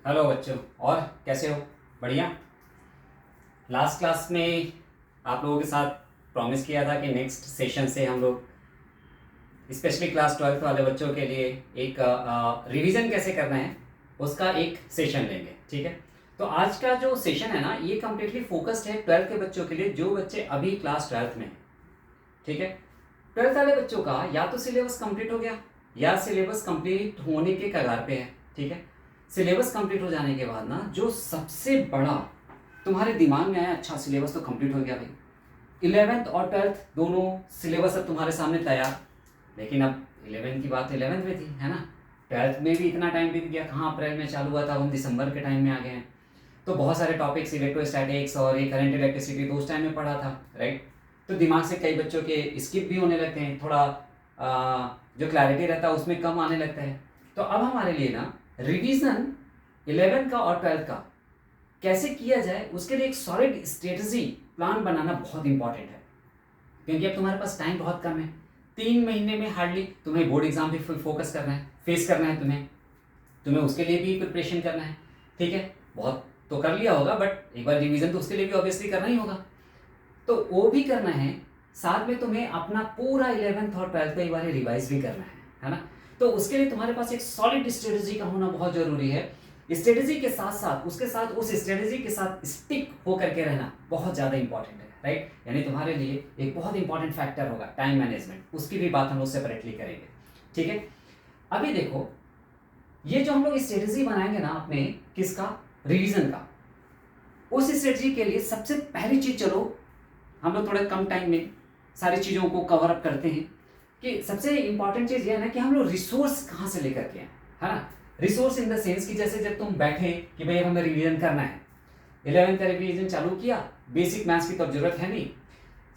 Hello बच्चों। और कैसे हो? बढ़िया। लास्ट क्लास में आप लोगों के साथ प्रॉमिस किया था कि नेक्स्ट सेशन से हम लोग स्पेशली क्लास 12th वाले बच्चों के लिए एक रिवीजन कैसे करना है उसका एक सेशन लेंगे। ठीक है, तो आज का जो सेशन है ना ये कम्प्लीटली फोकस्ड है 12th के बच्चों के लिए जो बच्चे अभी क्लास 12th में हैं। ठीक है, 12th वाले बच्चों का या तो सिलेबस कंप्लीट हो गया या सिलेबस कंप्लीट होने के कगार पे है। ठीक है, सिलेबस कंप्लीट हो जाने के बाद ना जो सबसे बड़ा तुम्हारे दिमाग में आया, अच्छा सिलेबस तो कंप्लीट हो गया भाई, 11th और 12th दोनों सिलेबस अब तुम्हारे सामने तैयार। लेकिन अब 11th की बात 11th में थी, है ना। 12th में भी इतना टाइम बीत गया, कहाँ अप्रैल में चालू हुआ था, हम दिसंबर के टाइम में आ गए हैं। तो बहुत सारे टॉपिक्स इलेक्ट्रोस्टैटिक्स और ये करंट इलेक्ट्रिसिटी तो उस टाइम में पढ़ा था, राइट। तो दिमाग से कई बच्चों के स्किप भी होने लगते हैं, थोड़ा जो क्लैरिटी रहता है उसमें कम आने लगता है। तो अब हमारे लिए ना रिवीजन 11th का और 12th का कैसे किया जाए उसके लिए एक सॉलिड स्ट्रेटजी प्लान बनाना बहुत इंपॉर्टेंट है। क्योंकि अब तुम्हारे पास टाइम बहुत कम है, 3 महीने में हार्डली तुम्हें बोर्ड एग्जाम पे फोकस करना है, फेस करना है, तुम्हें उसके लिए भी प्रिपरेशन करना है। ठीक है, बहुत तो कर लिया होगा बट एक बार रिवीजन तो उसके लिए भी ऑब्वियसली करना ही होगा, तो वो भी करना है। साथ में तुम्हें अपना पूरा 11th और 12th का एक बार रिवाइज भी करना है ना। तो उसके लिए तुम्हारे पास एक सॉलिड स्ट्रेटजी का होना बहुत जरूरी है। स्ट्रेटजी के साथ साथ उसके साथ उस स्ट्रेटजी के साथ स्टिक होकर के रहना बहुत ज़्यादा इंपॉर्टेंट है, राइट। यानी तुम्हारे लिए एक बहुत इंपॉर्टेंट फैक्टर होगा टाइम मैनेजमेंट, उसकी भी बात हम लोग सेपरेटली करेंगे। ठीक है, अभी देखो ये जो हम लोग स्ट्रेटजी बनाएंगे ना अपने किसका, रिवीजन का, उस स्ट्रेटजी के लिए सबसे पहली चीज, चलो हम लोग थोड़ा कम टाइम में सारी चीज़ों को कवर अप करते हैं कि सबसे इंपॉर्टेंट चीज़ ये है ना कि हम लोग रिसोर्स कहाँ से लेकर के आए, है ना। रिसोर्स इन द सेंस कि जैसे जब तुम बैठे कि भाई हमें रिवीजन करना है, 11th का रिवीजन चालू किया, बेसिक मैथ्स की तो जरूरत है नहीं।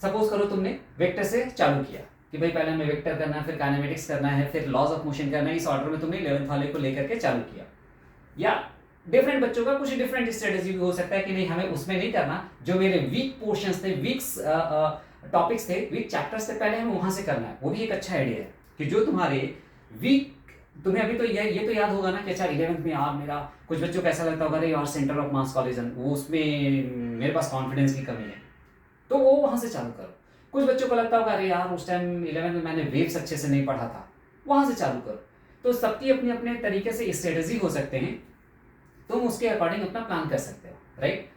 सपोज करो तुमने वेक्टर से चालू किया कि भाई पहले हमें वेक्टर करना है, फिर काइनेमेटिक्स करना है, फिर लॉज ऑफ मोशन करना है, इस ऑर्डर में तुमने 11th वाले को लेकर के चालू किया। या डिफरेंट बच्चों का कुछ डिफरेंट स्ट्रेटेजी भी हो सकता है कि नहीं हमें उसमें नहीं करना, जो मेरे वीक पोर्शंस थे, वीक टॉपिक्स थे, वीक चैप्टर्स थे, पहले हमें वहां से करना है। वो भी एक अच्छा आइडिया है कि जो तुम्हारे वीक, तुम्हें अभी तो ये तो याद होगा ना कि अच्छा 11th में यार मेरा, कुछ बच्चों को ऐसा लगता होगा अरे यार सेंटर ऑफ मास कॉलेज वो उसमें मेरे पास कॉन्फिडेंस की कमी है, तो वो वहां से चालू करो। कुछ बच्चों को लगता होगा अरे यार उस टाइम 11th में मैंने वेव्स अच्छे से नहीं पढ़ा था, वहां से चालू करो। तो सबकी अपने अपने तरीके से स्ट्रेटेजी हो सकते हैं, तुम उसके अकॉर्डिंग अपना प्लान कर सकते हो, राइट।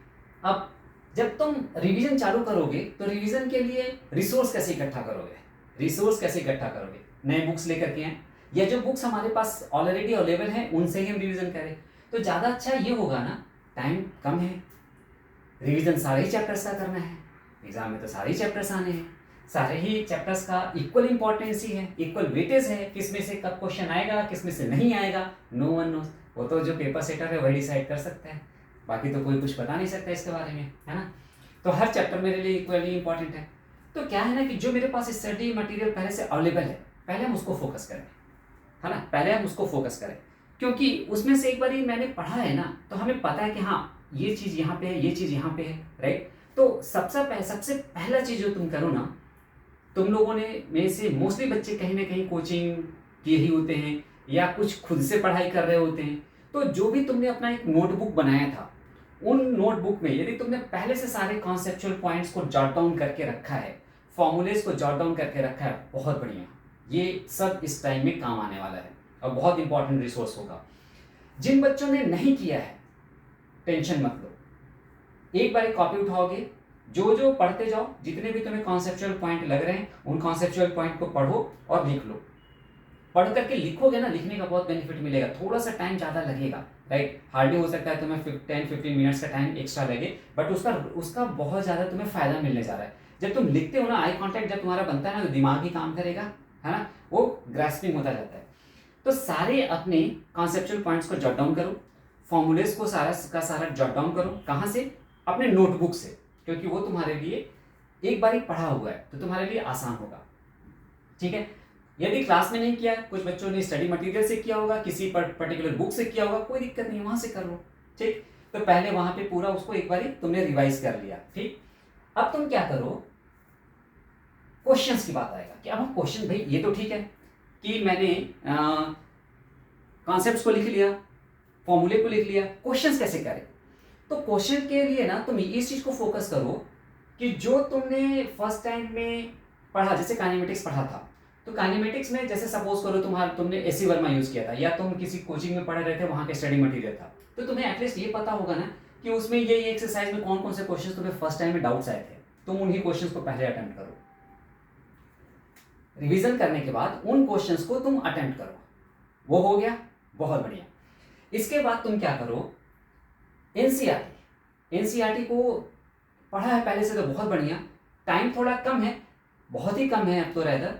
अब जब तुम रिवीजन चालू करोगे तो रिवीजन के लिए रिसोर्स कैसे इकट्ठा करोगे, नए बुक्स लेकर के हैं या जो बुक्स हमारे पास ऑलरेडी अवेलेबल हैं उनसे ही हम रिवीजन करें, तो ज़्यादा अच्छा ये होगा ना। टाइम कम है, रिवीजन सारे ही चैप्टर्स का करना है, एग्जाम में तो सारे ही चैप्टर्स आने हैं, सारे ही चैप्टर्स का इक्वल इंपॉर्टेंस ही है, इक्वल वेटेज है, किसमें से कब क्वेश्चन आएगा किसमें से नहीं आएगा, नो वन नोस। वो तो जो पेपर सेटर है वही डिसाइड कर सकता है, बाकी तो कोई कुछ बता नहीं सकता इसके बारे में, है ना। तो हर चैप्टर मेरे लिए इक्वली इंपॉर्टेंट है। तो क्या है ना कि जो मेरे पास स्टडी मटेरियल पहले से अवेलेबल है, पहले हम उसको फोकस करें, है ना, पहले हम उसको फोकस करें। क्योंकि उसमें से एक बार मैंने पढ़ा है ना तो हमें पता है कि हाँ ये चीज़ यहाँ पे है, ये चीज़ यहाँ पे है, राइट। तो सबसे पहला चीज़ जो तुम करो ना, तुम लोगों ने में से मोस्टली बच्चे कहीं ना कहीं कोचिंग किए ही होते हैं या कुछ खुद से पढ़ाई कर रहे होते हैं। तो जो भी तुमने अपना एक नोटबुक बनाया था, उन नोटबुक में यदि तुमने पहले से सारे कॉन्सेप्चुअल पॉइंट्स को जॉट डाउन करके रखा है, फॉर्मूलेज को जॉट डाउन करके रखा है, बहुत बढ़िया। ये सब इस टाइम में काम आने वाला है और बहुत इंपॉर्टेंट रिसोर्स होगा। जिन बच्चों ने नहीं किया है टेंशन मत लो, एक बार कॉपी उठाओगे, जो जो पढ़ते जाओ, जितने भी तुम्हें कॉन्सेप्चुअल पॉइंट लग रहे हैं उन कॉन्सेप्चुअल पॉइंट को पढ़ो और लिख लो। पढ़ करके लिखोगे ना, लिखने का बहुत बेनिफिट मिलेगा, थोड़ा सा टाइम ज़्यादा लगेगा, राइट। हार्डली हो सकता है तुम्हें 10-15 मिनट्स का टाइम एक्स्ट्रा लगे, बट उसका उसका बहुत ज़्यादा तुम्हें फायदा मिलने जा रहा है। जब तुम लिखते हो ना, आई कॉन्टैक्ट जब तुम्हारा बनता है ना तो दिमाग ही काम करेगा, है ना, वो ग्रास्पिंग होता जाता है। तो सारे अपने कॉन्सेप्चुअल पॉइंट्स को जॉट डाउन करो, फॉर्मूलेस को सारा का सारा जॉट डाउन करो। कहाँ से? अपने नोटबुक से, क्योंकि वो तुम्हारे लिए एक बार ही पढ़ा हुआ है तो तुम्हारे लिए आसान होगा। ठीक है, यदि क्लास में नहीं किया, कुछ बच्चों ने स्टडी मटेरियल से किया होगा, किसी पर्टिकुलर बुक से किया होगा, कोई दिक्कत नहीं, वहां से कर लो। ठीक, तो पहले वहां पे पूरा उसको एक बार तुमने रिवाइज कर लिया। ठीक, अब तुम क्या करो, क्वेश्चंस की बात आएगा कि अब हम क्वेश्चन, भाई ये तो ठीक है कि मैंने कॉन्सेप्ट्स को लिख लिया, फॉर्मूले को लिख लिया, क्वेश्चंस कैसे करें। तो क्वेश्चन के लिए ना तुम इस चीज को फोकस करो कि जो तुमने फर्स्ट टाइम में पढ़ा, जैसे काइनेमेटिक्स पढ़ा था, तो काइनेमेटिक्स में जैसे सपोज करो तुमने एसी वर्मा यूज किया था, या तुम किसी कोचिंग में पढ़ रहे थे, वहां के स्टडी मटेरियल था, तो तुम्हें एटलीस्ट ये पता होगा ना कि उसमें ये एक्सरसाइज में कौन कौन से क्वेश्चन तुम्हें फर्स्ट टाइम में डाउट्स आए थे, तुम उन्हीं क्वेश्चंस को पहले अटेम्प्ट करो। रिवीजन करने के बाद उन क्वेश्चंस को तुम अटेम्प्ट करो, वो हो गया, बहुत बढ़िया। इसके बाद तुम क्या करो, एनसीईआरटी को पढ़ा है पहले से तो बहुत बढ़िया, टाइम थोड़ा कम है, बहुत ही कम है अब तो रेदर,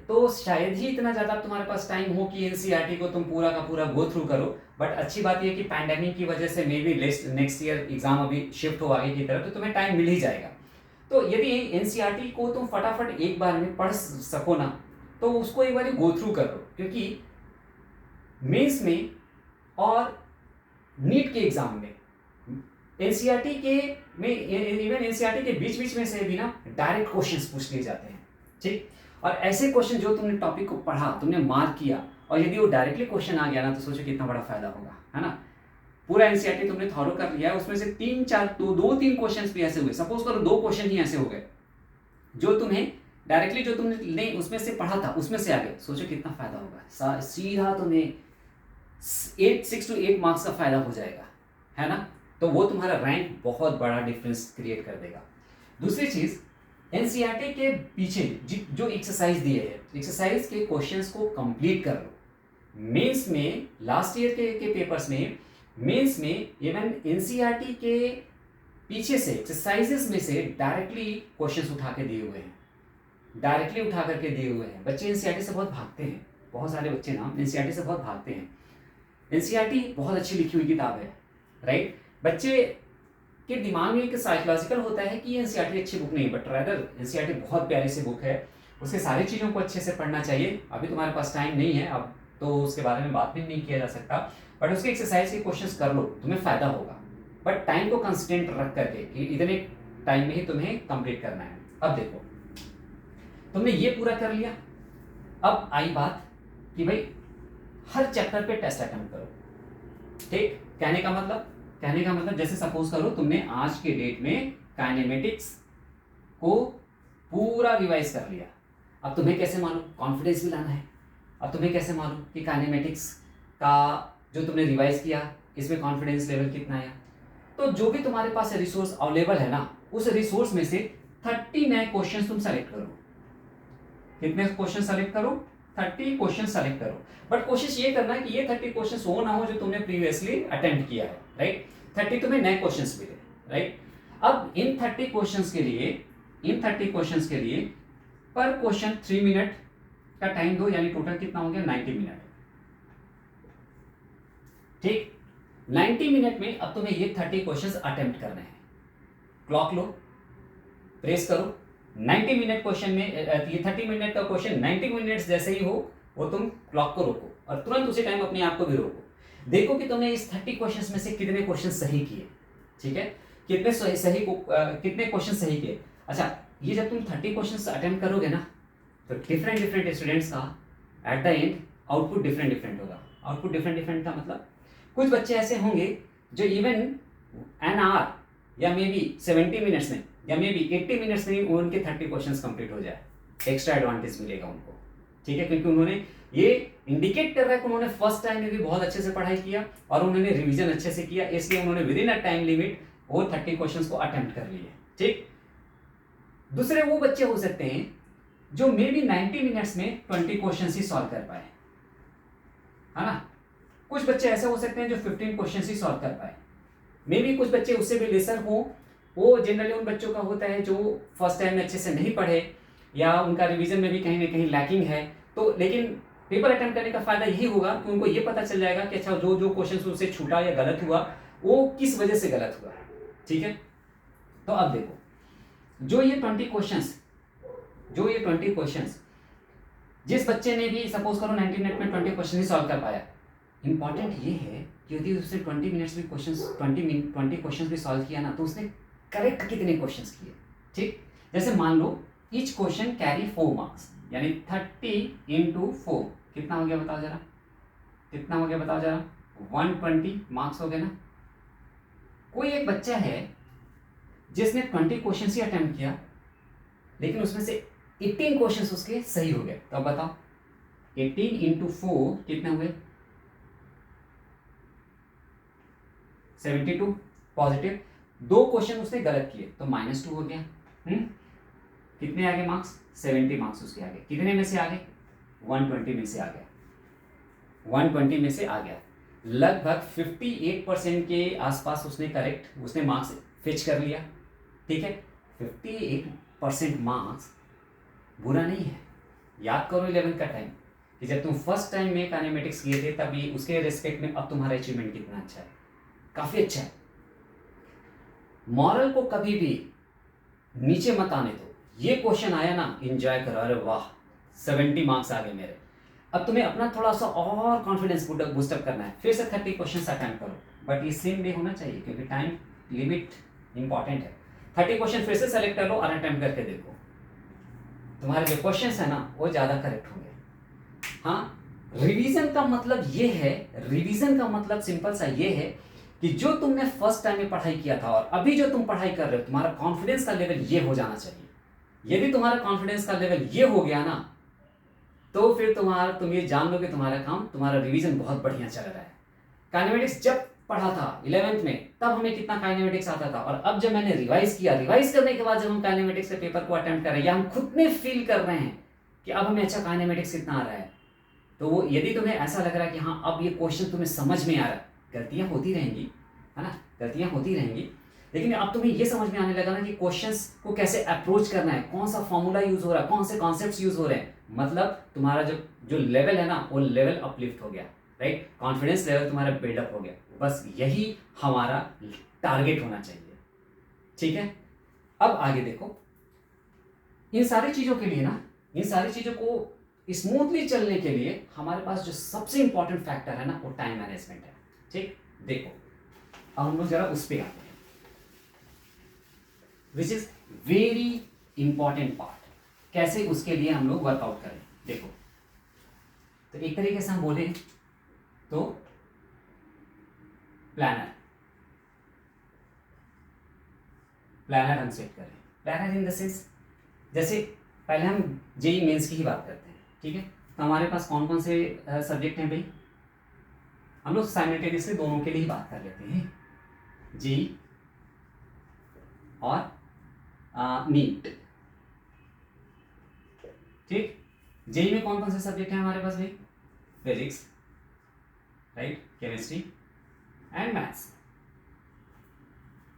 तो शायद ही इतना ज़्यादा तुम्हारे पास टाइम हो कि एनसीईआरटी को तुम पूरा का पूरा गो थ्रू करो। बट अच्छी बात यह कि पैंडेमिक की वजह से may be next year exam अभी शिफ्ट हो आगे की तरफ, तो तुम्हें टाइम मिल ही जाएगा। तो यदि एनसीईआरटी को तुम फटाफट एक बार में पढ़ सको ना, तो उसको एक बार गो थ्रू करो, क्योंकि मेंस में और नीट के एग्जाम में एनसीईआरटी के में इवन एनसीईआरटी के बीच बीच में से भी ना डायरेक्ट क्वेश्चंस पूछ लिए जाते हैं, ठीक। और ऐसे क्वेश्चन जो तुमने टॉपिक को पढ़ा, तुमने मार्क किया, और यदि वो डायरेक्टली क्वेश्चन आ गया ना, तो सोचो कितना बड़ा फायदा होगा, है ना। पूरा एनसीईआरटी तुमने थॉलो कर लिया, उसमें से 3 क्वेश्चन भी ऐसे हुए, सपोज करो 2 क्वेश्चन ही ऐसे हो गए जो तुम्हें डायरेक्टली जो तुमने उसमें से पढ़ा था उसमें से आ गए, सोचो कितना फायदा होगा। सीधा तुम्हें 6 to 8 मार्क्स का फायदा हो जाएगा, है ना। तो वो तुम्हारा रैंक बहुत बड़ा डिफरेंस क्रिएट कर देगा। दूसरी चीज, एनसीईआरटी के पीछे जो एक्सरसाइज दिए है, एक्सरसाइज के क्वेश्चंस को कंप्लीट कर लो। मेंस में लास्ट ईयर के पेपर्स में, मेंस में इवन एनसीईआरटी के पीछे से एक्सरसाइजेस में से डायरेक्टली क्वेश्चंस उठा के दिए हुए हैं, डायरेक्टली उठा करके दिए हुए हैं। बच्चे एनसीईआरटी से बहुत भागते हैं, बहुत सारे बच्चे ना एनसीईआरटी से बहुत भागते हैं। एनसीईआरटी बहुत अच्छी लिखी हुई किताब है, राइट। बच्चे के दिमाग में एक साइकोलॉजिकल होता है कि एनसीईआरटी अच्छी बुक नहीं, बट रादर एनसीईआरटी बहुत प्यारी सी बुक है, उसके सारी चीज़ों को अच्छे से पढ़ना चाहिए। अभी तुम्हारे पास टाइम नहीं है, अब तो उसके बारे में बात भी नहीं किया जा सकता, बट उसके एक्सरसाइज के क्वेश्चंस कर लो, तुम्हें फायदा होगा। बट टाइम को कंस्टेंट रख करके कि इतने टाइम में ही तुम्हें कंप्लीट करना है। अब देखो, तुमने ये पूरा कर लिया, अब आई बात कि भाई हर चैप्टर पे टेस्ट अटेम्प्ट करो, ठीक। कहने का मतलब जैसे सपोज करो तुमने आज के डेट में काइनेमेटिक्स को पूरा रिवाइज कर लिया, अब तुम्हें कैसे मालूम, कॉन्फिडेंस भी लाना है, अब तुम्हें कैसे मालूम कि काइनेमेटिक्स का जो तुमने रिवाइज किया इसमें कॉन्फिडेंस लेवल कितना आया। तो जो भी तुम्हारे पास रिसोर्स अवेलेबल है ना, उस रिसोर्स में से 30 नए क्वेश्चन तुम सेलेक्ट करो। कितने क्वेश्चन सेलेक्ट करो? 30 क्वेश्चन सेलेक्ट करो। बट कोशिश ये करना कि ये 30 क्वेश्चन वो ना हो जो तुमने प्रीवियसली अटेम्प्ट किया है, राइट। 30 तुम्हें नए क्वेश्चन मिले, राइट। अब इन 30 क्वेश्चन के लिए पर क्वेश्चन 3 मिनट का टाइम दो, यानी टोटल कितना हो गया 90 मिनट, ठीक। 90 मिनट में अब तुम्हें ये 30 क्वेश्चंस अटेम्प्ट करने हैं। क्लॉक लो, प्रेस करो, 90 मिनट क्वेश्चन में ये 30 मिनट का क्वेश्चन 90 मिनट्स जैसे ही हो वो तुम क्लॉक को रोको और तुरंत उसी टाइम अपने आप को भी रोको। देखो कि तुमने इस 30 क्वेश्चंस में से कितने क्वेश्चन सही किए, ठीक है, कितने क्वेश्चन सही किए। अच्छा, ये जब तुम 30 क्वेश्चंस अटेम्प्ट करोगे ना, तो डिफरेंट स्टूडेंट्स का at the end output different होगा। आउटपुट डिफरेंट का मतलब कुछ बच्चे ऐसे होंगे जो इवन एन आवर या मे बी 70 मिनट्स में या मे बी 80 मिनट्स में उनके 30 क्वेश्चंस कंप्लीट हो जाए, एक्स्ट्रा एडवांटेज मिलेगा उनको, ठीक है, क्योंकि उन्होंने ये इंडिकेट कर रहा है कि उन्होंने फर्स्ट टाइम में भी बहुत अच्छे से पढ़ाई किया और उन्होंने रिवीजन अच्छे से किया, इसलिए उन्होंने with in a time limit वो 30 क्वेश्चंस को अटेम्प्ट कर लिए, ठीक। दूसरे वो बच्चे हो सकते हैं जो मे बी 90 मिनट्स में 20 क्वेश्चंस ही सॉल्व कर पाए, है ना। कुछ बच्चे ऐसे हो सकते हैं जो 15 क्वेश्चंस ही सॉल्व कर पाए, मे बी कुछ बच्चे उससे भी लेसर हो। वो जनरली उन बच्चों का होता है जो फर्स्ट टाइम में अच्छे से नहीं पढ़े या उनका रिवीजन में भी कहीं ना कहीं लैकिंग है, तो लेकिन पेपर अटेम्प्ट करने का फायदा यही होगा कि उनको ये पता चल जाएगा कि अच्छा जो क्वेश्चन उससे छूटा या गलत हुआ वो किस वजह से गलत हुआ, ठीक है। तो अब देखो, जो ये 20 क्वेश्चंस जिस बच्चे ने भी सपोज करो 90 मिनट में 20 क्वेश्चन ही सॉल्व कर पाया, इंपॉर्टेंट ये है कि यदि उसने 20 मिनट्स में 20 क्वेश्चंस भी सॉल्व किया ना, तो उसने करेक्ट कितने क्वेश्चंस किए, ठीक। जैसे मान लो ईच क्वेश्चन कैरी 4 मार्क्स, यानी 30 × 4 कितना हो गया बताओ जरा, 120 मार्क्स हो गए ना। कोई एक बच्चा है जिसने 20 क्वेश्चन ही अटेम्प्ट किया, लेकिन उसमें से 18 क्वेश्चन उसके सही हो गए। तो अब बताओ 18 इंटू 4 कितने हुए? 72 पॉजिटिव। 2 क्वेश्चन उसने गलत किए तो -2 हो गया। कितने आ गए मार्क्स? 70 मार्क्स उसके आ गए। कितने में से आ गए? 120 में से आ गया। 120 में से आ गया। लगभग 58% के आसपास उसने मार्क्स फिच कर लिया। ठीक है, 58% मार्क्स बुरा नहीं है। याद करो 11th का टाइम कि जब तुम फर्स्ट टाइम में काइनेमेटिक्स किए थे, तभी उसके रिस्पेक्ट में अब तुम्हारा अचीवमेंट कितना अच्छा है, काफी अच्छा है। मॉरल को कभी भी नीचे मत आने दो। ये क्वेश्चन आया ना, एंजॉय करो, अरे वाह 70 मार्क्स आ गए मेरे। अब तुम्हें अपना थोड़ा सा और कॉन्फिडेंस बूस्टअप करना है, फिर से 30 क्वेश्चन अटेम्प्ट करो, बट ये सेम डे होना चाहिए क्योंकि टाइम लिमिट इंपॉर्टेंट है। 30 क्वेश्चन फिर से सेलेक्ट कर लो और अटेम्प्ट करके देखो, तुम्हारे जो क्वेश्चन है ना वो ज़्यादा करेक्ट होंगे। हाँ, रिवीजन का मतलब ये है, रिवीजन का मतलब सिंपल सा ये है कि जो तुमने फर्स्ट टाइम में पढ़ाई किया था और अभी जो तुम पढ़ाई कर रहे हो, तुम्हारा कॉन्फिडेंस का लेवल ये हो जाना चाहिए। यदि तुम्हारा कॉन्फिडेंस का लेवल ये हो गया ना, तो फिर तुम ये जान लो कि तुम्हारा रिवीजन बहुत बढ़िया चल रहा है। काइनेमेटिक्स जब पढ़ा था 11th में, तब हमें कितना काइनेमेटिक्स आता था, और अब जब मैंने रिवाइज किया, रिवाइज करने के बाद जब हम काइनेमेटिक्स के पेपर को अटेम्प्ट कर रहे हैं, या हम खुद में फील कर रहे हैं कि अब हमें अच्छा काइनेमेटिक्स कितना आ रहा है, तो वो यदि तुम्हें ऐसा लग रहा है कि हाँ अब ये क्वेश्चन तुम्हें समझ में आ रहा है, गलतियां होती रहेंगी, है ना, गलतियां होती रहेंगी, लेकिन अब तुम्हें ये समझ में आने लगा ना कि क्वेश्चंस को कैसे अप्रोच करना है, कौन सा फॉर्मूला यूज हो रहा है, कौन से कॉन्सेप्ट्स यूज हो रहे हैं, मतलब तुम्हारा जो लेवल है ना वो लेवल अपलिफ्ट हो गया, राइट, कॉन्फिडेंस लेवल तुम्हारा बिल्डअप हो गया। बस यही हमारा टारगेट होना चाहिए। ठीक है, अब आगे देखो, इन सारी चीजों के लिए ना, इन सारी चीजों को स्मूथली चलने के लिए हमारे पास जो सबसे इंपॉर्टेंट फैक्टर है ना वो टाइम मैनेजमेंट है। ठीक, देखो अब हम लोग जरा उस पर आते हैं, which is very important part, कैसे उसके लिए हम लोग वर्कआउट करें। देखो, तो एक तरीके से हम बोले तो प्लानर हम सेट करें। प्लानर इन द सेंस, जैसे पहले हम जेई मेंस की ही बात करते हैं, ठीक है, तो हमारे पास कौन कौन से सब्जेक्ट हैं भाई, हम लोग साइमल्टेनियसली दोनों के लिए ही बात कर लेते हैं, जेई और नीट। ठीक, जेई में कौन कौन से सब्जेक्ट हैं हमारे पास भाई, physics, right, chemistry and maths.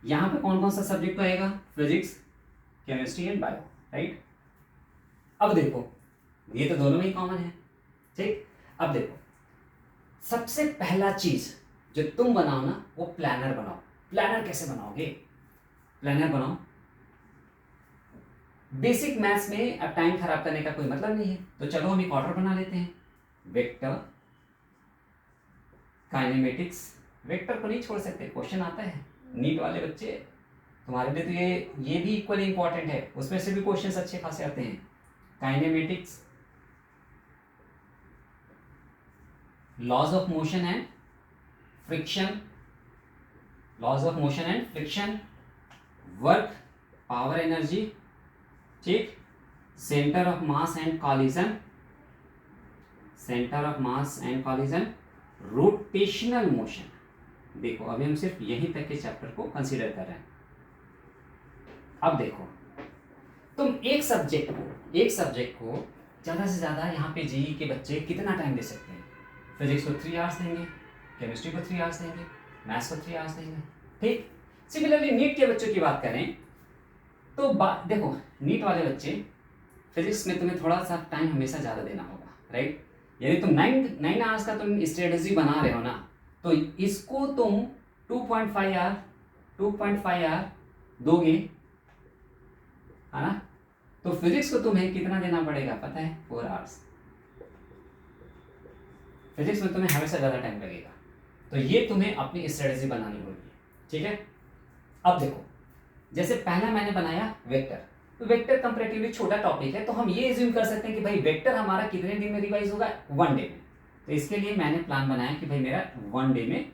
यहां पे कौन कौन सा सब्जेक्ट आएगा, physics, chemistry and bio, right. अब देखो ये तो दोनों में ही कॉमन है। ठीक, अब देखो सबसे पहला चीज जो तुम बनाओ ना वो प्लानर बनाओ। प्लानर कैसे बनाओगे, प्लानर बनाओ। बेसिक मैथ्स में अब टाइम खराब करने का कोई मतलब नहीं है, तो चलो हम एक ऑर्डर बना लेते हैं, वेक्टर, काइनेमेटिक्स। वेक्टर को नहीं छोड़ सकते, क्वेश्चन आता है, नीट वाले बच्चे तुम्हारे लिए तो ये भी इक्वली इंपॉर्टेंट है, उसमें से भी क्वेश्चंस अच्छे खासे आते हैं। Kinematics, laws of motion and friction, laws of motion and friction, work, power energy, ठीक, centre of mass and collision, centre of mass and collision, rotational motion. देखो अभी हम सिर्फ यहीं तक के चैप्टर को कंसीडर कर रहे हैं। अब देखो तुम एक सब्जेक्ट को ज़्यादा से ज़्यादा यहाँ पे जेईई के बच्चे कितना टाइम दे सकते हैं, फिजिक्स को 3 आवर्स देंगे, केमिस्ट्री को 3 आवर्स देंगे, मैथ्स को 3 आवर्स देंगे। ठीक, सिमिलरली नीट के बच्चों की बात करें तो देखो नीट वाले बच्चे फिजिक्स में तुम्हें थोड़ा सा टाइम हमेशा ज़्यादा देना होगा, राइट। यदि तुम 9 आवर्स का तुम स्ट्रेटेजी बना रहे हो ना, तो इसको तुम 2.5 आवर दोगे, है ना, तो फिजिक्स को तुम्हें कितना देना पड़ेगा पता है, 4 आवर्स। फिजिक्स में तुम्हें हमेशा ज़्यादा टाइम लगेगा, तो ये तुम्हें अपनी स्ट्रेटेजी बनानी होगी। ठीक है, अब देखो जैसे पहला मैंने बनाया वेक्टर, तो वेक्टर कंपैरेटिवली छोटा टॉपिक है, तो हम ये एज्यूम कर सकते हैं कि भाई वेक्टर हमारा कितने दिन में रिवाइज होगा, 1 डे में। तो इसके लिए मैंने प्लान बनाया कि भाई मेरा 1 डे में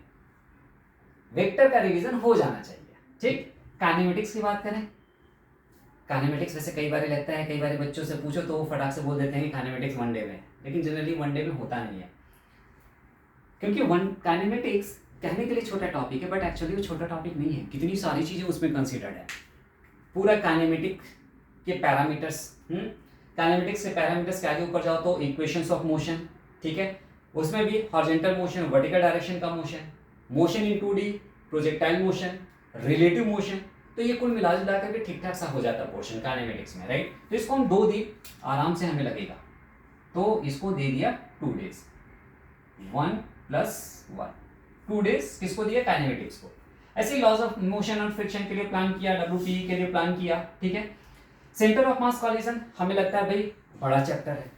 वेक्टर का रिवीजन हो जाना चाहिए। ठीक, काइनेमेटिक्स की बात करें, काइनेमेटिक्स वैसे कई बार लगता है, कई बार बच्चों से पूछो तो वो फटाक से बोल देते हैं कि काइनेमेटिक्स 1 डे में, लेकिन जनरली 1 डे में होता नहीं है, क्योंकि काइनेमेटिक्स कहने के लिए छोटा टॉपिक है, बट एक्चुअली वो छोटा टॉपिक नहीं है, कितनी सारी चीज़ें उसमें कंसिडर्ड है। पूरा काइनेमेटिक के पैरामीटर्स, काइनेमेटिक्स के पैरामीटर्स के आगे ऊपर जाओ तो इक्वेशंस ऑफ मोशन, ठीक है, उसमें भी हॉरिजॉन्टल मोशन, वर्टिकल डायरेक्शन का motion, motion in 2D, projectile motion, relative motion, तो ये कुल मिला जुला करके ठीक ठाक सा हो जाता है पोर्शन काइनेमेटिक्स में, राइट। तो इसको हम 2 दिन आराम से हमें लगेगा, तो इसको दे दिया 2 डेज, 1 + 1, 2 डेज किसको दिया, काइनेमेटिक्स को। ऐसे ही लॉज ऑफ मोशन और फ्रिक्शन के लिए प्लान किया, WPE के लिए प्लान किया, ठीक है। सेंटर ऑफ मास कोलिजन हमें लगता है भाई बड़ा चैप्टर है,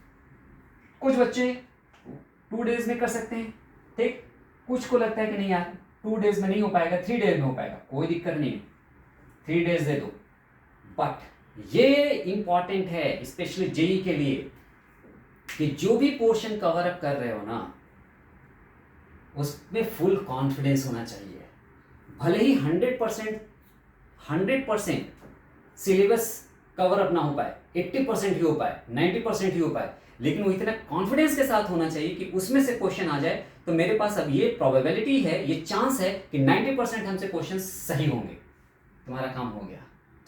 कुछ बच्चे 2 डेज में कर सकते हैं, ठीक, कुछ को लगता है कि नहीं यार 2 डेज में नहीं हो पाएगा, 3 डेज में हो पाएगा, कोई दिक्कत नहीं, 3 डेज दे दो। बट ये इंपॉर्टेंट है स्पेशली जेई के लिए कि जो भी पोर्शन कवर अप कर रहे हो ना, उसमें फुल कॉन्फिडेंस होना चाहिए। भले ही 100% सिलेबस कवर अप ना हो पाए, 80% ही हो पाए, 90% ही हो पाए, लेकिन वो इतना कॉन्फिडेंस के साथ होना चाहिए कि उसमें से क्वेश्चन आ जाए तो मेरे पास अब ये प्रोबेबिलिटी है, ये चांस है कि 90% हमसे क्वेश्चन सही होंगे, तुम्हारा काम हो गया,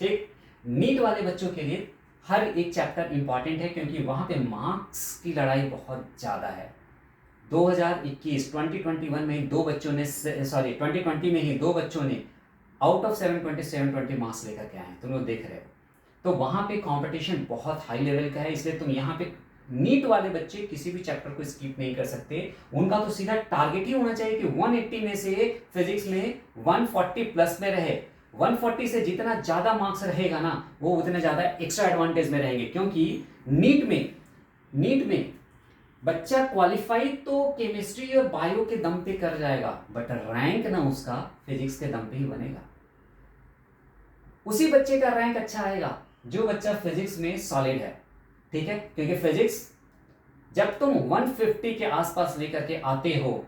ठीक। नीट वाले बच्चों के लिए हर एक चैप्टर इंपॉर्टेंट है, क्योंकि वहां पे मार्क्स की लड़ाई बहुत ज़्यादा है। 2021 में ही 2 बच्चों ने, सॉरी 2020 में ही 2 बच्चों ने आउट ऑफ 720 मार्क्स लेकर के आए, तुम लोग देख रहे हो। तो वहाँ पे कंपटीशन बहुत हाई लेवल का है, इसलिए तुम यहाँ पे नीट वाले बच्चे किसी भी चैप्टर को स्किप नहीं कर सकते। उनका तो सीधा टारगेट ही होना चाहिए कि 180 में से फिजिक्स में 140 प्लस में रहे। 140 से जितना ज़्यादा मार्क्स रहेगा ना, वो उतना ज़्यादा एक्स्ट्रा एडवांटेज में रहेंगे, क्योंकि नीट में बच्चा क्वालिफाई तो केमिस्ट्री और बायो के दम पे कर जाएगा, बट रैंक ना उसका फिजिक्स के दम पे ही बनेगा। उसी बच्चे का रैंक अच्छा आएगा जो बच्चा फिजिक्स में सॉलिड है, ठीक है, क्योंकि फिजिक्स जब तुम 150 के आसपास लेकर के आते हो,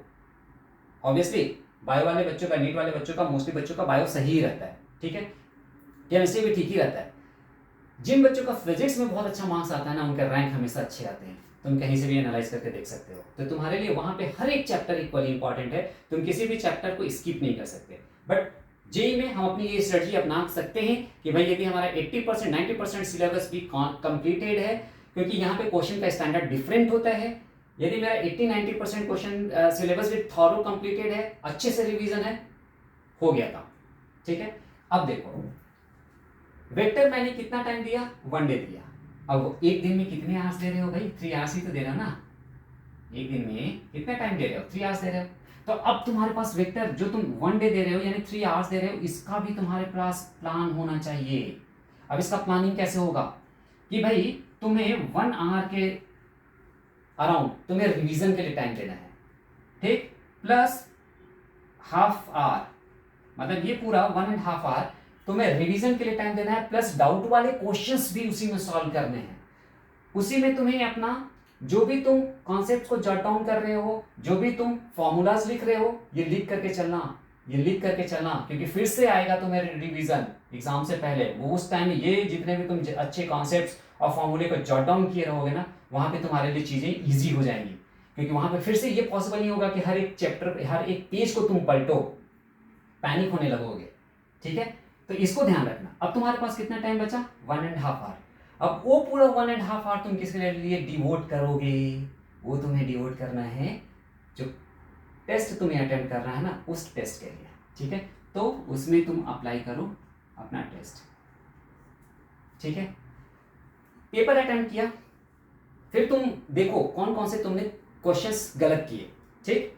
ऑब्वियसली बायो वाले बच्चों का, नीट वाले बच्चों का, मोस्टली बच्चों का बायो सही रहता है, ठीक है, केमिस्ट्री भी ठीक ही रहता है। जिन बच्चों का फिजिक्स में बहुत अच्छा मार्क्स आता है ना, उनके रैंक हमेशा अच्छे आते हैं, तुम कहीं से भी एनालाइज करके देख सकते हो। तो तुम्हारे लिए वहां पे हर एक चैप्टर इक्वली इंपॉर्टेंट है, तुम किसी भी चैप्टर को स्किप नहीं कर सकते। बट जेई में हम अपनी ये स्ट्रेटजी अपना सकते हैं कि भाई यदि हमारा 80% 90% सिलेबस भी कंप्लीटेड है, क्योंकि यहाँ पे क्वेश्चन का स्टैंडर्ड डिफरेंट होता है। यदि मेरा 80-90% क्वेश्चन सिलेबस भी थॉरो कंप्लीटेड है, अच्छे से रिवीजन है, हो गया काम, ठीक है। अब देखो वेक्टर मैंने कितना टाइम दिया, 1 डे दिया। अब एक दिन में कितने आवर्स दे रहे हो भाई, 3 आवर्स ही तो दे रहे हो ना, एक दिन में कितना टाइम दे रहे हो, 3 आवर्स दे रहे हो। तो अब तुम्हारे पास वेक्टर जो तुम 1 डे दे रहे हो यानी 3 आवर्स दे रहे हो, इसका भी तुम्हारे पास प्लान होना चाहिए। अब इसका प्लानिंग कैसे होगा कि भाई तुम्हें 1 आवर के अराउंड तुम्हें रिवीजन के लिए टाइम देना है, ठीक, प्लस हाफ आवर, मतलब ये पूरा 1.5 आवर तुम्हें रिवीजन के लिए टाइम देना है, प्लस डाउट वाले क्वेश्चंस भी उसी में सॉल्व करने हैं। उसी में तुम्हें अपना जो भी तुम कॉन्सेप्ट को जॉट डाउन कर रहे हो, जो भी तुम फॉर्मूलाज लिख रहे हो, ये लिख करके चलना, क्योंकि फिर से आएगा तुम्हें रिवीजन एग्जाम से पहले। वो उस टाइम ये जितने भी तुम अच्छे कॉन्सेप्ट्स और फॉर्मूले को जॉट डाउन किए रहोगे ना, वहां पे तुम्हारे लिए चीजें ईजी हो जाएंगी, क्योंकि वहां पे फिर से ये पॉसिबल नहीं होगा कि हर एक चैप्टर, हर एक पेज को तुम पलटो, पैनिक होने लगोगे, ठीक है। तो इसको ध्यान रखना। अब तुम्हारे पास कितना टाइम बचा, 1.5 आवर। अब वो पूरा 1.5 आवर तुम किसके लिए डिवोट करोगे, वो तुम्हें डिवोट करना है जो टेस्ट तुम्हें अटेम्प्ट करना है ना, उस टेस्ट के लिए, ठीक है। तो उसमें तुम अप्लाई करो अपना टेस्ट, ठीक है। पेपर अटेम्प्ट किया, फिर तुम देखो कौन कौन से तुमने क्वेश्चंस गलत किए, ठीक।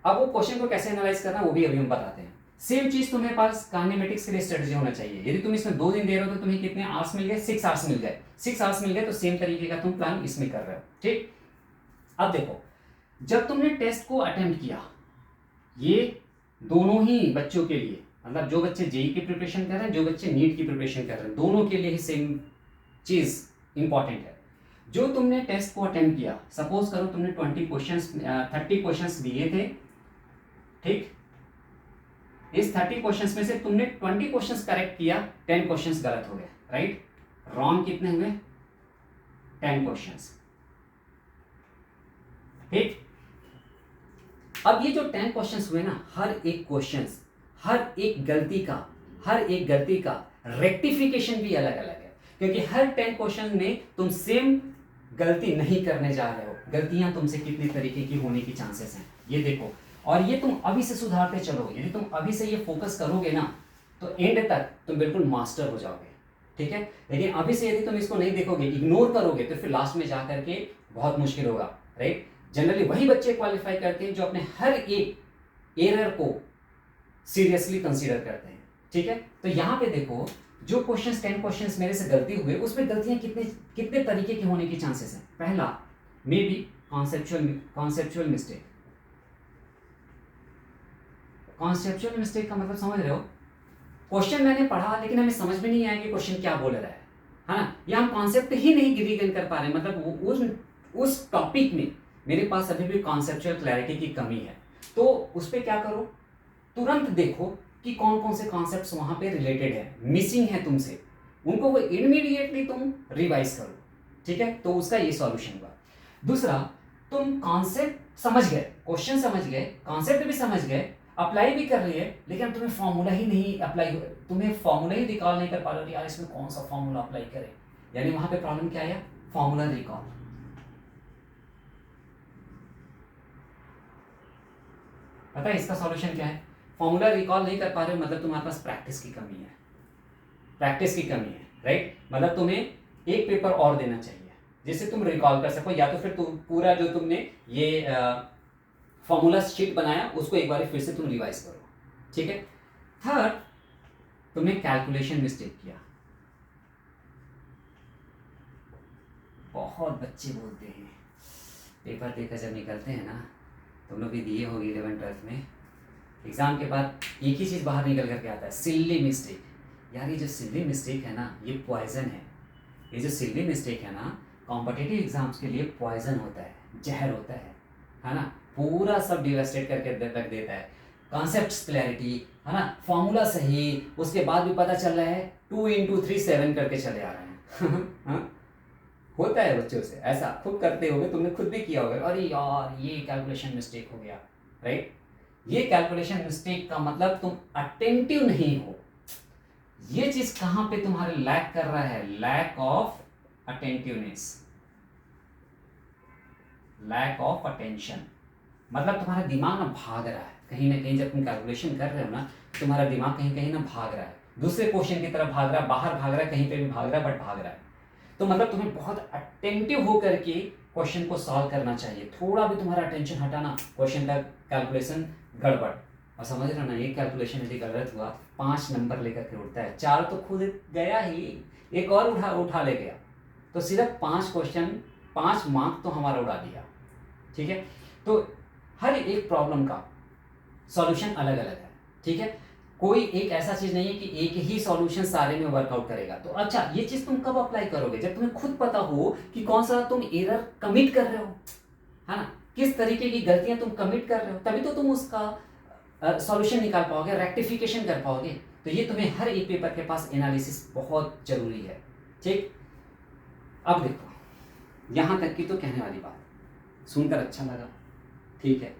अब वो क्वेश्चन को कैसे एनालाइज करना वो भी अभी हम बताते हैं। सेम चीज तुम्हें पास काइनेमेटिक्स के लिए स्ट्रेटजी होना चाहिए। यदि तुम इसमें 2 दिन दे रहे हो तो तुम्हें कितने आवर्स मिल गए, 6 आवर्स मिल गए। 6 आवर्स मिल गए तो सेम तरीके का तुम प्लान इसमें कर रहे हो, ठीक। अब देखो जब तुमने टेस्ट को अटेम्प्ट किया, ये दोनों ही बच्चों के लिए, मतलब जो बच्चे जेई की प्रिपरेशन कर रहे हैं, जो बच्चे नीट की प्रिपरेशन कर रहे हैं, दोनों के लिए ही सेम चीज इंपॉर्टेंट है। जो तुमने टेस्ट को अटेम्प्ट किया, सपोज करो तुमने 30 क्वेश्चंस दिए थे, ठीक, इस 30 क्वेश्चंस में से तुमने 20 क्वेश्चंस करेक्ट किया, 10 क्वेश्चंस गलत हो गए, राइट। रॉन्ग कितने हुए? 10 क्वेश्चंस, ठीक। अब ये जो 10 क्वेश्चंस हुए ना, हर एक गलती का रेक्टिफिकेशन भी अलग अलग है, क्योंकि हर 10 क्वेश्चन में तुम सेम गलती नहीं करने जा रहे हो। गलतियां तुमसे कितने तरीके की होने की चांसेस हैं, ये देखो। और ये तुम अभी से सुधारते चलो, यदि तुम अभी से ये फोकस करोगे ना, तो एंड तक तुम बिल्कुल मास्टर हो जाओगे, ठीक है। लेकिन अभी से यदि तुम इसको नहीं देखोगे, इग्नोर करोगे, तो फिर लास्ट में जाकर के बहुत मुश्किल होगा, राइट। जनरली वही बच्चे क्वालिफाई करते हैं जो अपने हर एक एरर को सीरियसली कंसीडर करते हैं, ठीक है। तो यहाँ पे देखो, जो 10 क्वेश्चंस मेरे से गलती हुए, उसमें गलतियां कितने तरीके की होने की चांसेस हैं। पहला, may be conceptual mistake. Conceptual mistake का मतलब समझ रहे हो? क्वेश्चन मैंने पढ़ा लेकिन हमें समझ में नहीं आया कि क्वेश्चन क्या बोल रहा है ना, या हम कॉन्सेप्ट ही नहीं रीगेन कर पा रहे, मतलब उस टॉपिक में मेरे पास अभी भी कॉन्सेप्चुअल क्लैरिटी की कमी है। तो उस पर क्या करो, तुरंत देखो कि कौन कौन से कॉन्सेप्ट्स वहां पे रिलेटेड है, मिसिंग है तुमसे, उनको वो इमीडिएटली तुम रिवाइज करो, ठीक है। तो उसका ये सॉल्यूशन हुआ। दूसरा, तुम कॉन्सेप्ट समझ गए, क्वेश्चन समझ गए, कॉन्सेप्ट भी समझ गए, अप्लाई भी कर रही है, लेकिन तुम्हें फॉर्मूला ही नहीं अप्लाई, तुम्हें फॉर्मूला ही रिकॉल नहीं कर पा रहे हो, यार इसमें कौन सा फॉर्मूला अप्लाई करें। यानी वहां पे प्रॉब्लम क्या आया? Formula recall. पता है इसका सॉल्यूशन क्या है? फॉर्मूला रिकॉल नहीं कर पा रहे हो, मतलब तुम्हारे पास प्रैक्टिस की कमी है, राइट। मतलब तुम्हें एक पेपर और देना चाहिए जिससे तुम रिकॉल कर सको, या तो फिर तुम पूरा जो तुमने ये फॉर्मूला शीट बनाया उसको एक बार फिर से तुम रिवाइज करो, ठीक है। थर्ड, तुमने कैलकुलेशन मिस्टेक किया। बहुत बच्चे बोलते हैं, पेपर देकर जब निकलते हैं ना, तुम लोग भी दिए होगी 11th-12th में, एग्जाम के बाद एक ही चीज़ बाहर निकल करके आता है, सिल्ली मिस्टेक। यार ये जो सिल्ली मिस्टेक है ना, ये पॉइजन है। ये जो सिल्ली मिस्टेक है ना, कॉम्पिटिटिव एग्जाम्स के लिए पॉइजन होता है, जहर होता है ना। पूरा सब डिवेस्टेट करके रख देता है। कॉन्सेप्ट्स क्लैरिटी, है ना, फॉर्मूला सही, उसके बाद भी पता चल रहा है 2 × 3 7 करके चले आ रहे हैं। हाँ? होता है बच्चों से, ऐसा खुद करते होगे, तुमने खुद भी किया होगा, अरे यार ये कैलकुलेशन मिस्टेक हो गया, राइट। ये कैलकुलेशन मिस्टेक का मतलब तुम अटेंटिव नहीं हो। ये चीज कहां पे तुम्हारे लैक कर रहा है? Lack of attentiveness, lack of attention. मतलब तुम्हारा दिमाग ना भाग रहा है कहीं ना कहीं, जब तुम कैलकुलेशन कर रहे हो ना, तुम्हारा दिमाग कहीं कहीं ना भाग रहा है, दूसरे क्वेश्चन की तरफ भाग रहा है, बाहर भाग रहा है, कहीं पे भी भाग रहा है, बट भाग रहा है। तो मतलब तुम्हें बहुत अटेंटिव होकर के क्वेश्चन को सॉल्व करना चाहिए। थोड़ा भी तुम्हारा अटेंशन हटाना, क्वेश्चन का कैलकुलेशन गड़बड़। और समझ रहे हो ना, ये कैलकुलेशन यदि गलत हुआ 5 नंबर लेकर के उठता है, 4 तो खुद गया ही, एक और उठा ले गया, तो सिर्फ 5 क्वेश्चन 5 मार्क तो हमारा उड़ा दिया, ठीक है। तो हर एक प्रॉब्लम का सॉल्यूशन अलग अलग है, ठीक है। कोई एक ऐसा चीज नहीं है कि एक ही सॉल्यूशन सारे में वर्कआउट करेगा। तो अच्छा, ये चीज तुम कब अप्लाई करोगे? जब तुम्हें खुद पता हो कि कौन सा तुम एरर कमिट कर रहे हो, है ना, किस तरीके की गलतियां तुम कमिट कर रहे हो, तभी तो तुम उसका सॉल्यूशन निकाल पाओगे, रेक्टिफिकेशन कर पाओगे। तो ये तुम्हें हर एक पेपर के पास एनालिसिस बहुत जरूरी है, ठीक। अब देखो, यहां तक की तो कहने वाली बात सुनकर अच्छा लगा, ठीक है।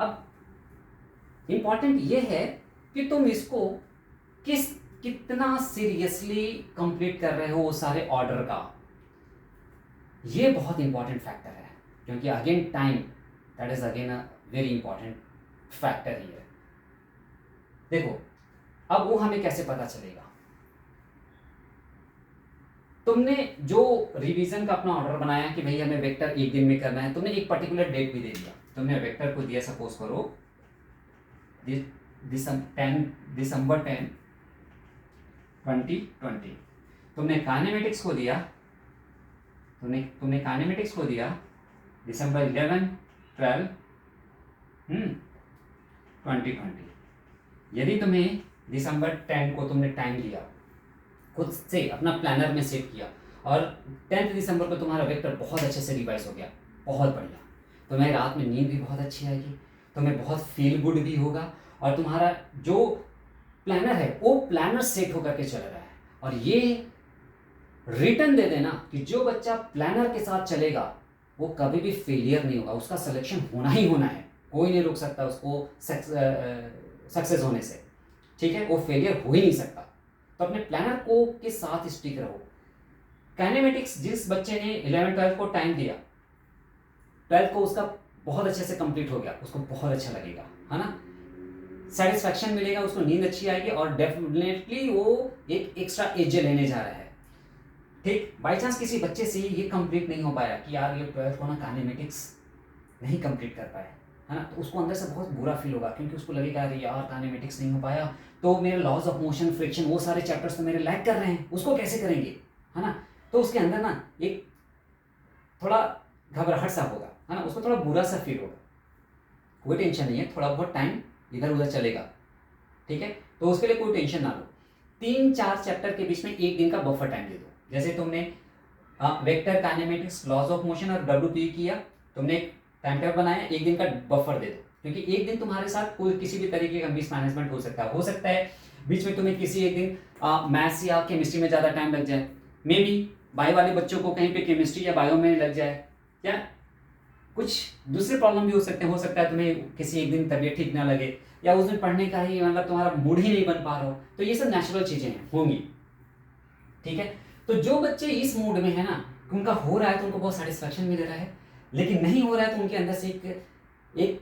अब इंपॉर्टेंट ये है कि तुम इसको कितना सीरियसली कंप्लीट कर रहे हो, वो सारे ऑर्डर का, ये बहुत इंपॉर्टेंट फैक्टर है। क्योंकि again time, that is again a very important factor ही है। देखो, अब वो हमें कैसे पता चलेगा? तुमने जो रिवीजन का अपना ऑर्डर बनाया कि भाई हमें वेक्टर एक दिन में करना है, तुमने एक पर्टिकुलर डेट भी दे दिया, तुमने वेक्टर को दिया, सपोज करो दिसंबर 10, 2020। तुमने काइनेमेटिक्स को दिया, तुमने काइनेमेटिक्स को दिया दिसंबर 11, 12, 2020। यदि तुम्हें दिसंबर 10 को तुमने टाइम दिया, खुद से अपना प्लानर में सेट किया, और 10 दिसंबर को तुम्हारा वेक्टर बहुत अच्छे से रिवाइज हो गया, बहुत बढ़िया। तुम्हें रात में नींद भी बहुत अच्छी आएगी, तुम्हें बहुत फील गुड भी होगा, और तुम्हारा जो प्लानर है वो प्लानर सेट होकर के चल रहा है। और ये रिटर्न दे देना कि जो बच्चा प्लानर के साथ चलेगा वो कभी भी फेलियर नहीं होगा, उसका सिलेक्शन होना ही होना है, कोई नहीं रोक सकता उसको सक्सेस होने से, ठीक है, वो फेलियर हो ही नहीं सकता। तो अपने प्लानर को के साथ स्टिक रहो। काइनेमेटिक्स जिस बच्चे ने 11th-12th को टाइम दिया, 12th को उसका बहुत अच्छे से कंप्लीट हो गया, उसको बहुत अच्छा लगेगा, है ना, सेटिस्फैक्शन मिलेगा, उसको नींद अच्छी आएगी, और डेफिनेटली वो एक एक्स्ट्रा एज लेने जा रहा है। ठीक, बाई चांस किसी बच्चे से ये कंप्लीट नहीं हो पाया कि यार ये 12th को ना काइनेमेटिक्स नहीं कंप्लीट कर पाए, है ना, तो उसको अंदर से बहुत बुरा फील होगा, क्योंकि उसको लगेगा अरे यार काइनेमेटिक्स नहीं हो पाया तो मेरे लॉज ऑफ मोशन, फ्रिक्शन, वो सारे चैप्टर्स तो मेरे लैग कर रहे हैं, उसको कैसे करेंगे, है ना। तो उसके अंदर ना एक थोड़ा घबराहट सा होगा, है ना, उसको थोड़ा बुरा सा फील होगा। कोई टेंशन नहीं है, थोड़ा बहुत टाइम इधर उधर चलेगा, ठीक है, तो उसके लिए कोई टेंशन ना लो। 3-4 चैप्टर के बीच में एक दिन का बफर टाइम दे दो। जैसे तुमने vector, kinematics, laws of motion और WPE किया, तुमने एक टाइम टेबल बनाया, एक दिन का बफर दे दो, क्योंकि एक दिन तुम्हारे साथ कोई किसी भी तरीके का मिसमैनेजमेंट हो सकता है बीच में तुम्हें किसी एक दिन मैथ्स या केमिस्ट्री में ज़्यादा टाइम लग जाए, मे बी बायो वाले बच्चों को कहीं पे केमिस्ट्री या बायो में लग जाए, या कुछ दूसरे प्रॉब्लम भी हो सकता है तुम्हें किसी एक दिन तबीयत ठीक ना लगे, या उस दिन पढ़ने का ही मतलब तुम्हारा मूड ही नहीं बन पा रहा हो, तो ये सब नेचुरल चीज़ें हैं, होंगी, ठीक है। तो जो बच्चे इस मूड में है ना, उनका हो रहा है तो उनको बहुत सेटिस्फैक्शन मिल रहा है, लेकिन नहीं हो रहा है तो उनके अंदर से एक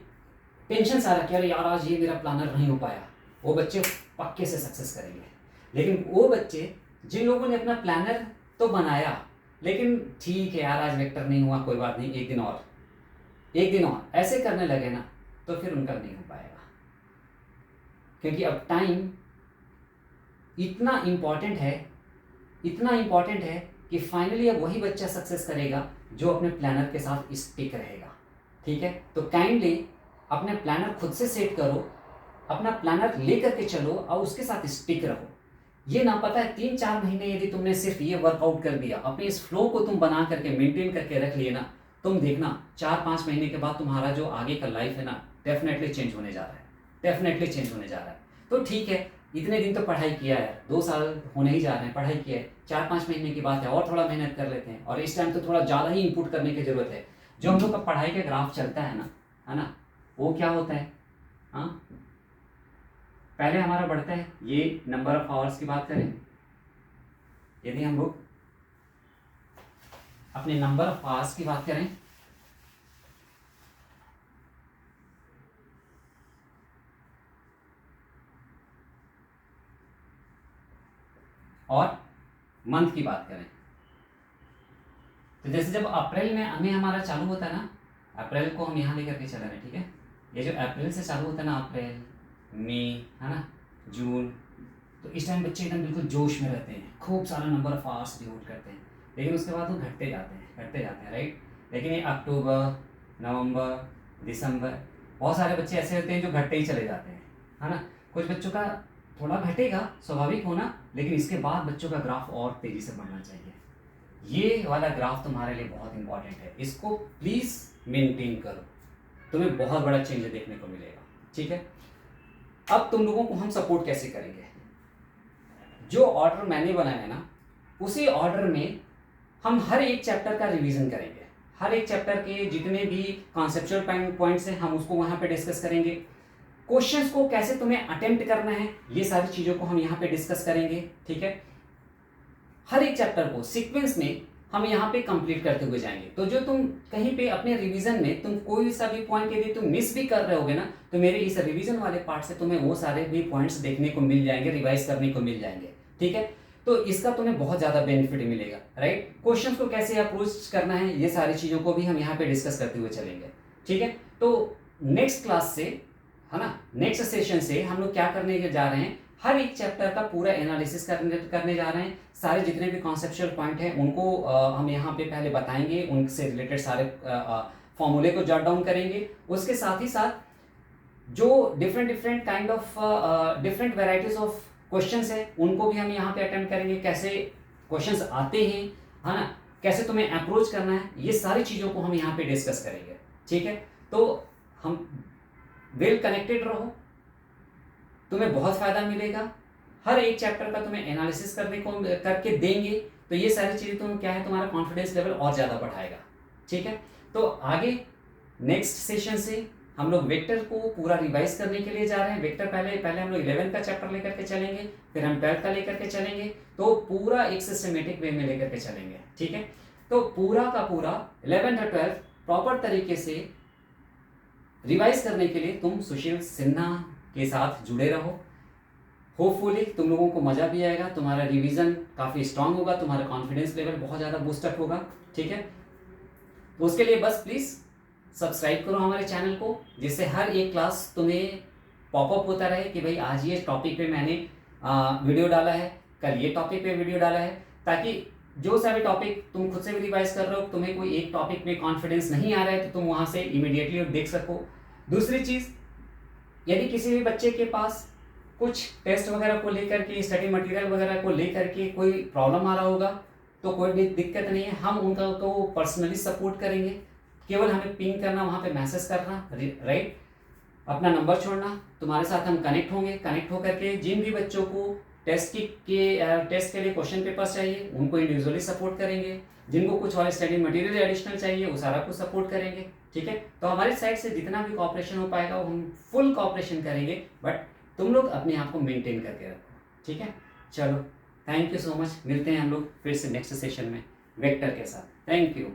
टेंशन सा रहा कि अरे यार आज ये मेरा प्लानर नहीं हो पाया, वो बच्चे पक्के से सक्सेस करेंगे। लेकिन वो बच्चे जिन लोगों ने अपना प्लानर तो बनाया, लेकिन ठीक है यार आज वेक्टर नहीं हुआ, कोई बात नहीं, एक दिन और ऐसे करने लगे ना, तो फिर उनका नहीं हो पाएगा, क्योंकि अब टाइम इतना इम्पॉर्टेंट है कि फाइनली अब वही बच्चा सक्सेस करेगा जो अपने प्लानर के साथ स्टिक रहेगा, ठीक है। तो काइंडली अपने प्लानर खुद से सेट करो, अपना प्लानर लेकर के चलो और उसके साथ स्टिक रहो। ये ना पता है 3-4 महीने यदि तुमने सिर्फ ये वर्कआउट कर दिया, अपने इस फ्लो को तुम बना करके मेंटेन करके रख लिए ना, तुम देखना 4-5 महीने के बाद तुम्हारा जो आगे का लाइफ है ना, डेफिनेटली चेंज होने जा रहा है। तो ठीक है, इतने दिन तो पढ़ाई किया है, 2 साल होने ही जा रहे हैं, पढ़ाई किया है, 4-5 महीने की बात है, और थोड़ा मेहनत कर लेते हैं, और इस टाइम तो थोड़ा ज़्यादा ही इनपुट करने की ज़रूरत है। जो हम लोग का पढ़ाई का ग्राफ चलता है ना, वो क्या होता है, हाँ, पहले हमारा बढ़ता है, ये नंबर ऑफ आवर्स की बात करें, यदि हम लोग अपने नंबर ऑफ आवर्स की बात करें, और मंथ की बात करें, तो जैसे जब अप्रैल में हमारा चालू होता है ना, अप्रैल को हम यहाँ लेकर के चल रहे हैं, ठीक है, ये जो अप्रैल से चालू होता है ना, अप्रैल, मई, है ना, जून, तो इस टाइम बच्चे एकदम बिल्कुल जोश में रहते हैं, खूब सारा नंबर ऑफ आवर्स डिवोट करते हैं, लेकिन उसके बाद वो घटते जाते हैं, राइट। लेकिन ये अक्टूबर, नवंबर, दिसंबर, बहुत सारे बच्चे ऐसे होते हैं जो घटते ही चले जाते हैं, है ना। कुछ बच्चों का थोड़ा घटेगा, स्वाभाविक होना, लेकिन इसके बाद बच्चों का ग्राफ और तेज़ी से बढ़ना चाहिए। ये वाला ग्राफ तुम्हारे लिए बहुत इंपॉर्टेंट है, इसको प्लीज़ मेंटेन करो, तुम्हें बहुत बड़ा चेंज देखने को मिलेगा, ठीक है। अब तुम लोगों को हम सपोर्ट कैसे करेंगे, जो ऑर्डर मैंने बनाया ना, उसी ऑर्डर में हम हर एक चैप्टर का रिवीजन करेंगे, हर एक चैप्टर के जितने भी कॉन्सेप्चुअल पॉइंट्स हैं हम उसको वहाँ पे डिस्कस करेंगे, क्वेश्चंस को कैसे तुम्हें अटेम्प्ट करना है, ये सारी चीज़ों को हम यहाँ पे डिस्कस करेंगे, ठीक है। हर एक चैप्टर को सीक्वेंस में हम यहाँ पे कंप्लीट करते हुए जाएंगे। तो जो तुम कहीं पे अपने रिवीजन में तुम कोई सा भी पॉइंट यदि तुम मिस भी कर रहे होगे ना, तो मेरे इस रिवीजन वाले पार्ट से तुम्हें वो सारे भी पॉइंट्स देखने को मिल जाएंगे, रिवाइज करने को मिल जाएंगे, ठीक है। तो इसका तुम्हें बहुत ज़्यादा बेनिफिट मिलेगा, राइट। क्वेश्चन को कैसे अप्रोच करना है, ये सारी चीज़ों को भी हम यहाँ पे डिस्कस करते हुए चलेंगे, ठीक है। तो नेक्स्ट क्लास से, है ना, नेक्स्ट सेशन से हम लोग क्या करने जा रहे हैं, हर एक चैप्टर का पूरा एनालिसिस करने जा रहे हैं, सारे जितने भी कॉन्सेप्चुअल पॉइंट हैं उनको हम यहाँ पे पहले बताएंगे, उनसे रिलेटेड सारे फॉर्मूले को जॉट डाउन करेंगे, उसके साथ ही साथ जो different kind of different varieties of questions हैं उनको भी हम यहाँ पे अटेम्प्ट करेंगे, कैसे क्वेश्चंस आते हैं है ना, कैसे तुम्हें अप्रोच करना है, ये सारी चीज़ों को हम यहाँ पे डिस्कस करेंगे। ठीक है, तो हम वेल कनेक्टेड रहो, तुम्हें बहुत फ़ायदा मिलेगा। हर एक चैप्टर का तुम्हें एनालिसिस करके देंगे, तो ये सारी चीज़ें तुम क्या है, तुम्हारा कॉन्फिडेंस लेवल और ज़्यादा बढ़ाएगा। ठीक है, तो आगे नेक्स्ट सेशन से हम लोग वेक्टर को पूरा रिवाइज करने के लिए जा रहे हैं। वेक्टर पहले हम लोग 11 का चैप्टर लेकर के चलेंगे, फिर हम 12 का लेकर के चलेंगे, तो पूरा एक सिस्टमेटिक वे में लेकर के चलेंगे। ठीक है, तो पूरा का पूरा 11 और 12 प्रॉपर तरीके से रिवाइज करने के लिए तुम सुशील सिन्हा के साथ जुड़े रहो। होपफुली तुम लोगों को मज़ा भी आएगा, तुम्हारा रिवीजन काफ़ी स्ट्रांग होगा, तुम्हारा कॉन्फिडेंस लेवल बहुत ज़्यादा बूस्टअप होगा। ठीक है, तो उसके लिए बस प्लीज़ सब्सक्राइब करो हमारे चैनल को, जिससे हर एक क्लास तुम्हें पॉपअप होता रहे कि भाई आज ये टॉपिक पे मैंने वीडियो डाला है, कल ये टॉपिक पे वीडियो डाला है, ताकि जो सा भी टॉपिक तुम खुद से भी रिवाइज कर रहे हो, तुम्हें कोई एक टॉपिक में कॉन्फिडेंस नहीं आ रहा है तो तुम वहाँ से इमीडिएटली देख सको। दूसरी चीज़, यदि किसी भी बच्चे के पास कुछ टेस्ट वगैरह को लेकर के, स्टडी मटेरियल वगैरह को लेकर के कोई प्रॉब्लम आ रहा होगा, तो कोई भी दिक्कत नहीं है, हम उनका को पर्सनली सपोर्ट करेंगे। केवल हमें पिंग करना, वहाँ पे मैसेज करना, राइट, अपना नंबर छोड़ना, तुम्हारे साथ हम कनेक्ट होंगे। कनेक्ट होकर के जिन भी बच्चों को टेस्ट के लिए क्वेश्चन पेपर्स चाहिए उनको इंडिविजुअली सपोर्ट करेंगे, जिनको कुछ और स्टडी मटेरियल एडिशनल चाहिए वो सारा कुछ सपोर्ट करेंगे। ठीक है, तो हमारी साइड से जितना भी कॉपरेशन हो पाएगा वो हम फुल कॉपरेशन करेंगे, बट तुम लोग अपने आप को मेंटेन करके रखो। ठीक है, चलो, थैंक यू सो मच। मिलते हैं हम लोग फिर से नेक्स्ट सेशन में वेक्टर के साथ। Thank you.